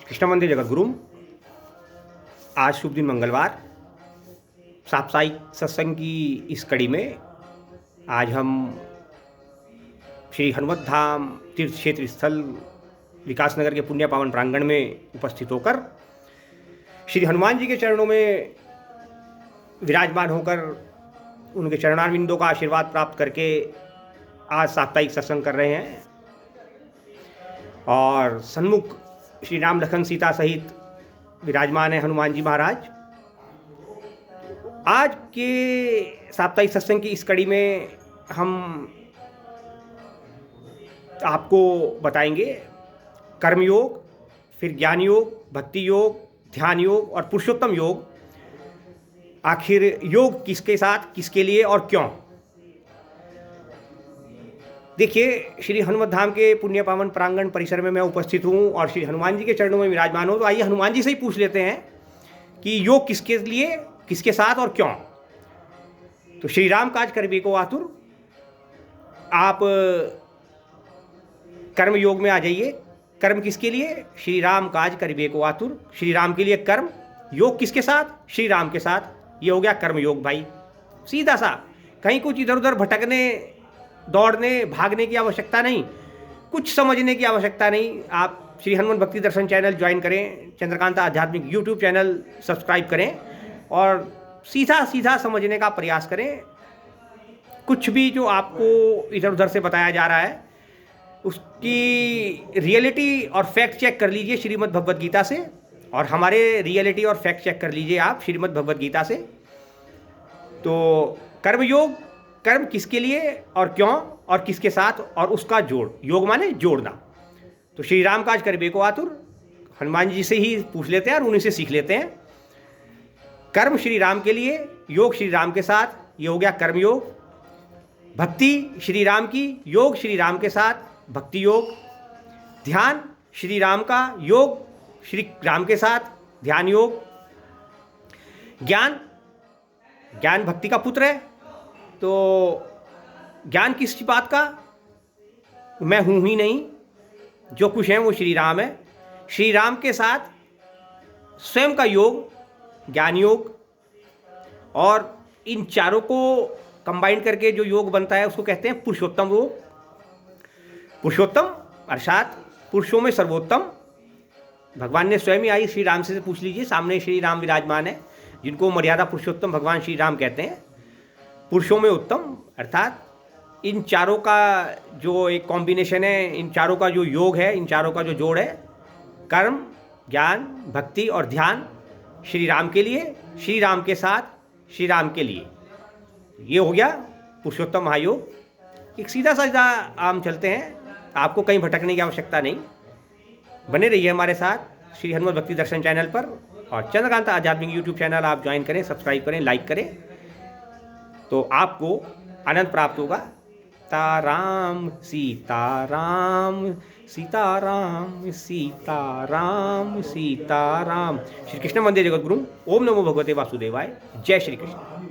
कृष्ण मंदिर जगत गुरु। आज शुभ दिन मंगलवार, साप्ताहिक सत्संग की इस कड़ी में आज हम श्री हनुमत धाम तीर्थ क्षेत्र स्थल विकासनगर के पुण्य पावन प्रांगण में उपस्थित होकर श्री हनुमान जी के चरणों में विराजमान होकर उनके चरणारविंदों का आशीर्वाद प्राप्त करके आज साप्ताहिक सत्संग कर रहे हैं। और सन्मुख श्री राम लखन सीता सहित विराजमान है हनुमान जी महाराज। आज के साप्ताहिक सत्संग की इस कड़ी में हम आपको बताएंगे कर्म योग, फिर ज्ञान योग, भक्ति योग, ध्यान योग और पुरुषोत्तम योग। आखिर योग किसके साथ, किसके लिए और क्यों। देखिए, श्री हनुमत धाम के पुण्य पावन प्रांगण परिसर में मैं उपस्थित हूँ और श्री हनुमान जी के चरणों में विराजमान हूँ। तो आइए हनुमान जी से ही पूछ लेते हैं कि योग किसके लिए, किसके साथ और क्यों। तो श्री राम काज करबे को आतुर, आप कर्म योग में आ जाइए। कर्म किसके लिए? श्री राम काज करबे को आतुर, श्री राम के लिए कर्म। योग किसके साथ? श्री राम के साथ। ये हो गया कर्म योग भाई, सीधा सा। कहीं कुछ इधर उधर भटकने, दौड़ने, भागने की आवश्यकता नहीं, कुछ समझने की आवश्यकता नहीं। आप श्री हनुमान भक्ति दर्शन चैनल ज्वाइन करें, चंद्रकांता आध्यात्मिक यूट्यूब चैनल सब्सक्राइब करें और सीधा सीधा समझने का प्रयास करें। कुछ भी जो आपको इधर उधर से बताया जा रहा है उसकी रियलिटी और फैक्ट चेक कर लीजिए श्रीमद् भगवद गीता से, और हमारे रियलिटी और फैक्ट चेक कर लीजिए आप श्रीमद् भगवद गीता से। तो कर्म योग, कर्म किसके लिए और क्यों और किसके साथ और उसका जोड़। योग माने जोड़ना। तो श्री राम काज करबे को आतुर, हनुमान जी से ही पूछ लेते हैं और उन्हीं से सीख लेते हैं। कर्म श्री राम के लिए, योग श्री राम के साथ, ये हो गया कर्म योग। भक्ति श्री राम की, योग श्री राम के साथ, भक्ति योग। ध्यान श्री राम का, योग श्री राम के साथ, ध्यान योग। ज्ञान, ज्ञान भक्ति का पुत्र है। तो ज्ञान किस बात का? मैं हूँ ही नहीं, जो कुछ है वो श्री राम है। श्री राम के साथ स्वयं का योग ज्ञान योग, और इन चारों को कंबाइन करके जो योग बनता है उसको कहते हैं पुरुषोत्तम योग। पुरुषोत्तम अर्थात पुरुषों में सर्वोत्तम। भगवान ने स्वयं ही आई, श्री राम से पूछ लीजिए, सामने श्री राम विराजमान है जिनको मर्यादा पुरुषोत्तम भगवान श्री राम कहते हैं। पुरुषों में उत्तम अर्थात इन चारों का जो एक कॉम्बिनेशन है, इन चारों का जो योग है, इन चारों का जो जोड़ है, कर्म, ज्ञान, भक्ति और ध्यान श्री राम के लिए, श्री राम के साथ, श्री राम के लिए। ये हो गया पुरुषोत्तम महायोग। एक सीधा साधा आम चलते हैं, आपको कहीं भटकने की आवश्यकता नहीं। बने रहिए हमारे साथ श्री हनुमान भक्ति दर्शन चैनल पर, और चंद्रकांता आध्यात्मिक यूट्यूब चैनल आप ज्वाइन करें, सब्सक्राइब करें, लाइक करें, तो आपको आनंद प्राप्त होगा। ताराम सीताराम, सीताराम सीताराम सीताराम। श्री कृष्ण मंदिर जगत गुरु। ओम नमो भगवते वासुदेवाय। जय श्री कृष्ण।